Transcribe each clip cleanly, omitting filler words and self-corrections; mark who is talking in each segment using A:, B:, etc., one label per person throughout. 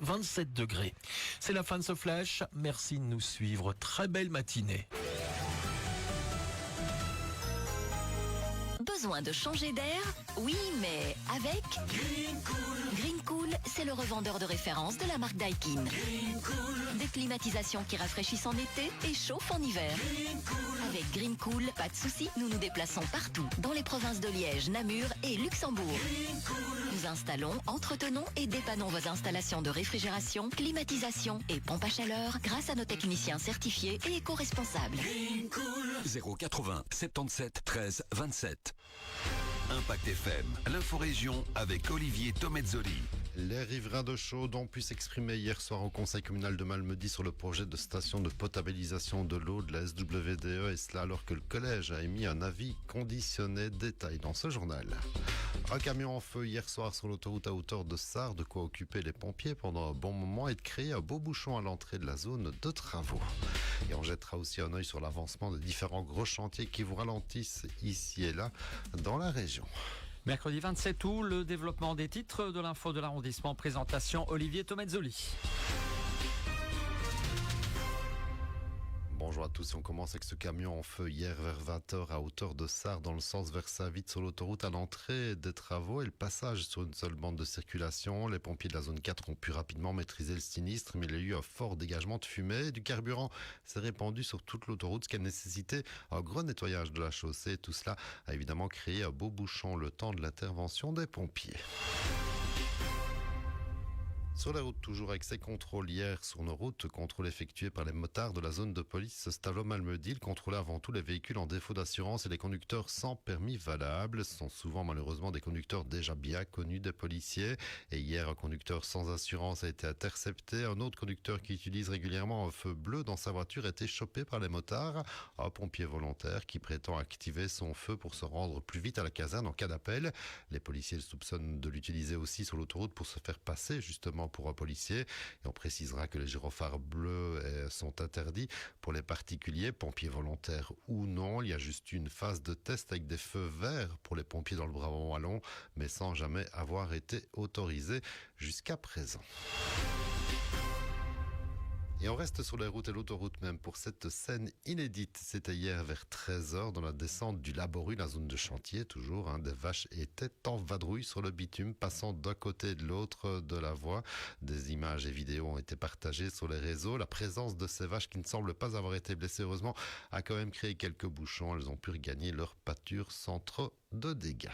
A: 27 degrés. C'est la fin de ce flash. Merci de nous suivre. Très belle matinée.
B: Besoin de changer d'air? Oui, mais avec
C: Green Cool.
B: Green Cool, c'est le revendeur de référence de la marque Daikin.
C: Green Cool.
B: Des climatisations qui rafraîchissent en été et chauffent en hiver.
C: Green Cool.
B: Avec Green Cool, pas de soucis, nous nous déplaçons partout, dans les provinces de Liège, Namur et Luxembourg.
C: Green Cool.
B: Nous installons, entretenons et dépannons vos installations de réfrigération, climatisation et pompe à chaleur grâce à nos techniciens certifiés et éco-responsables.
C: Green Cool.
D: 080 77 13 27. Impact FM, l'inforégion avec Olivier Tomezzoli.
E: Les riverains de Chaudes ont pu s'exprimer hier soir au conseil communal de Malmedy sur le projet de station de potabilisation de l'eau de la SWDE, et cela alors que le collège a émis un avis conditionné. Détail dans ce journal. Un camion en feu hier soir sur l'autoroute à hauteur de Sarre, de quoi occuper les pompiers pendant un bon moment et de créer un beau bouchon à l'entrée de la zone de travaux. Et on jettera aussi un œil sur l'avancement de différents gros chantiers qui vous ralentissent ici et là dans la région.
F: Mercredi 27 août, le développement des titres de l'info de l'arrondissement. Présentation Olivier Tomezzoli.
E: Bonjour à tous, on commence avec ce camion en feu hier vers 20h à hauteur de Sarre dans le sens vers Saint-Vite sur l'autoroute à l'entrée des travaux et le passage sur une seule bande de circulation. Les pompiers de la zone 4 ont pu rapidement maîtriser le sinistre, mais il y a eu un fort dégagement de fumée. Du carburant s'est répandu sur toute l'autoroute, ce qui a nécessité un gros nettoyage de la chaussée. Tout cela a évidemment créé un beau bouchon le temps de l'intervention des pompiers. Sur la route, toujours avec ces contrôles hier sur nos routes, contrôle effectué par les motards de la zone de police Stavlo-Malmedy. Il contrôlait avant tout les véhicules en défaut d'assurance et les conducteurs sans permis valable. Ce sont souvent malheureusement des conducteurs déjà bien connus des policiers. Et hier, un conducteur sans assurance a été intercepté. Un autre conducteur qui utilise régulièrement un feu bleu dans sa voiture a été chopé par les motards. Un pompier volontaire qui prétend activer son feu pour se rendre plus vite à la caserne en cas d'appel. Les policiers le soupçonnent de l'utiliser aussi sur l'autoroute pour se faire passer justement pour un policier. Et on précisera que les gyrophares bleus sont interdits pour les particuliers, pompiers volontaires ou non. Il y a juste une phase de test avec des feux verts pour les pompiers dans le Brabant wallon, mais sans jamais avoir été autorisé jusqu'à présent. Et on reste sur les routes et l'autoroute même pour cette scène inédite. C'était hier vers 13h dans la descente du Laboru, la zone de chantier toujours. Des vaches étaient en vadrouille sur le bitume, passant d'un côté et de l'autre de la voie. Des images et vidéos ont été partagées sur les réseaux. La présence de ces vaches qui ne semblent pas avoir été blessées, heureusement, a quand même créé quelques bouchons. Elles ont pu regagner leur pâture sans trop de dégâts.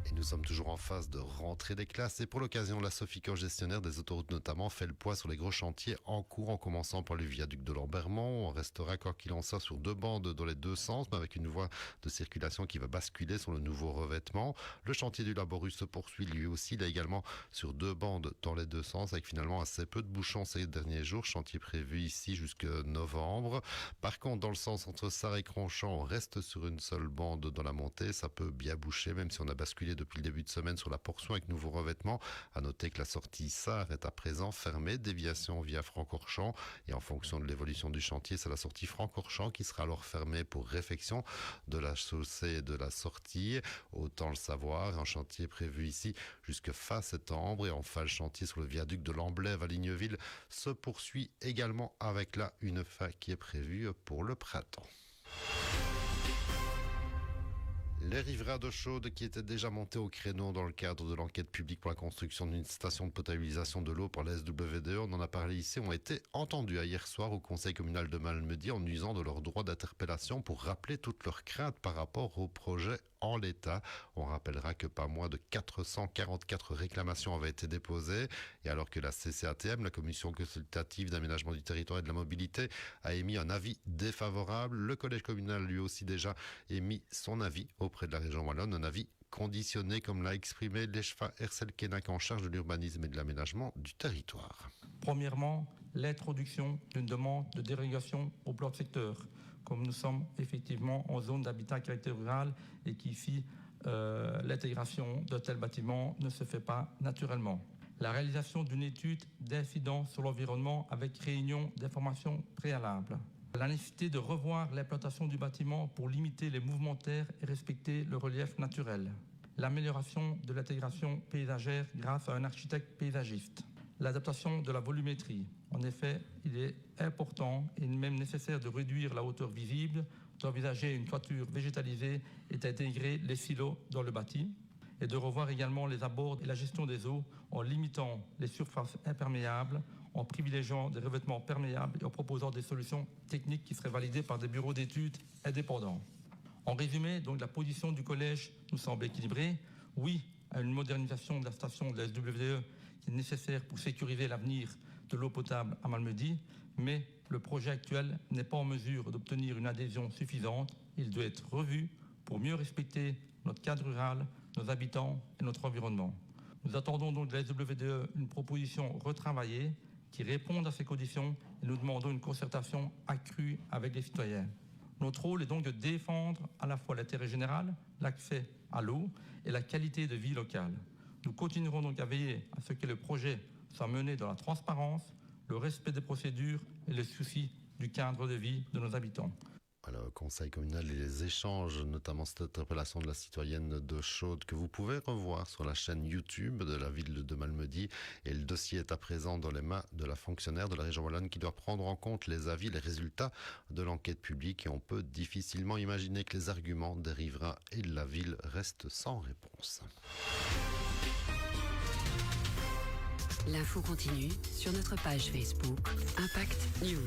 E: Et nous sommes toujours en phase de rentrée des classes et pour l'occasion, la Sofico, gestionnaire des autoroutes notamment, fait le poids sur les gros chantiers en cours en commençant par le viaduc de Lambermont. On restera quoi qu'il en soit sur deux bandes dans les deux sens, mais avec une voie de circulation qui va basculer sur le nouveau revêtement. Le chantier du Laboru se poursuit lui aussi, il est également sur deux bandes dans les deux sens avec finalement assez peu de bouchons ces derniers jours. Chantier prévu ici jusqu'à novembre. Par contre, dans le sens entre Sarre et Cronchamp, on reste sur une seule bande dans la montée. Ça peut bien boucher même si on a basculé depuis le début de semaine sur la portion avec nouveau revêtement. À noter que la sortie Sarre est à présent fermée, déviation via Francorchamps et en fonction de l'évolution du chantier, c'est la sortie Francorchamps qui sera alors fermée pour réfection de la chaussée et de la sortie. Autant le savoir, un chantier prévu ici jusque fin septembre et enfin le chantier sur le viaduc de l'Amblève à Ligneville se poursuit également avec là une fin qui est prévue pour le printemps. Les riverains de Chaudes qui étaient déjà montés au créneau dans le cadre de l'enquête publique pour la construction d'une station de potabilisation de l'eau par la SWDE, on en a parlé ici, ont été entendus hier soir au conseil communal de Malmedy en usant de leur droit d'interpellation pour rappeler toutes leurs craintes par rapport au projet en l'état. On rappellera que pas moins de 444 réclamations avaient été déposées et alors que la CCATM, la Commission consultative d'aménagement du territoire et de la mobilité, a émis un avis défavorable, le collège communal lui aussi déjà émis son avis auprès de la région wallonne, un avis conditionné comme l'a exprimé l'Eshfa Hersel Kenak en charge de l'urbanisme et de l'aménagement du territoire.
G: Premièrement, l'introduction d'une demande de dérogation au plan de secteur, comme nous sommes effectivement en zone d'habitat à caractère rural et qu'ici l'intégration de tels bâtiments ne se fait pas naturellement. La réalisation d'une étude d'incidence sur l'environnement avec réunion d'informations préalables. La nécessité de revoir l'implantation du bâtiment pour limiter les mouvements de terre et respecter le relief naturel. l'amélioration de l'intégration paysagère grâce à un architecte paysagiste, l'adaptation de la volumétrie. En effet, il est important et même nécessaire de réduire la hauteur visible, d'envisager une toiture végétalisée et d'intégrer les silos dans le bâti, et de revoir également les abords et la gestion des eaux en limitant les surfaces imperméables, en privilégiant des revêtements perméables et en proposant des solutions techniques qui seraient validées par des bureaux d'études indépendants. En résumé, donc, la position du collège nous semble équilibrée. Oui à une modernisation de la station de la SWE qui est nécessaire pour sécuriser l'avenir de l'eau potable à Malmedy, mais le projet actuel n'est pas en mesure d'obtenir une adhésion suffisante. Il doit être revu pour mieux respecter notre cadre rural, nos habitants et notre environnement. Nous attendons donc de la SWE une proposition retravaillée qui réponde à ces conditions et nous demandons une concertation accrue avec les citoyens. Notre rôle est donc de défendre à la fois l'intérêt général, l'accès à l'eau et la qualité de vie locale. Nous continuerons donc à veiller à ce que le projet soit mené dans la transparence, le respect des procédures et le souci du cadre de vie de nos habitants.
E: Le conseil communal et les échanges, notamment cette interpellation de la citoyenne de Chaude que vous pouvez revoir sur la chaîne YouTube de la ville de Malmedy. Et le dossier est à présent dans les mains de la fonctionnaire de la région wallonne qui doit prendre en compte les avis, les résultats de l'enquête publique. Et on peut difficilement imaginer que les arguments des riverains et de la ville restent sans réponse.
H: L'info continue sur notre page Facebook Impact News.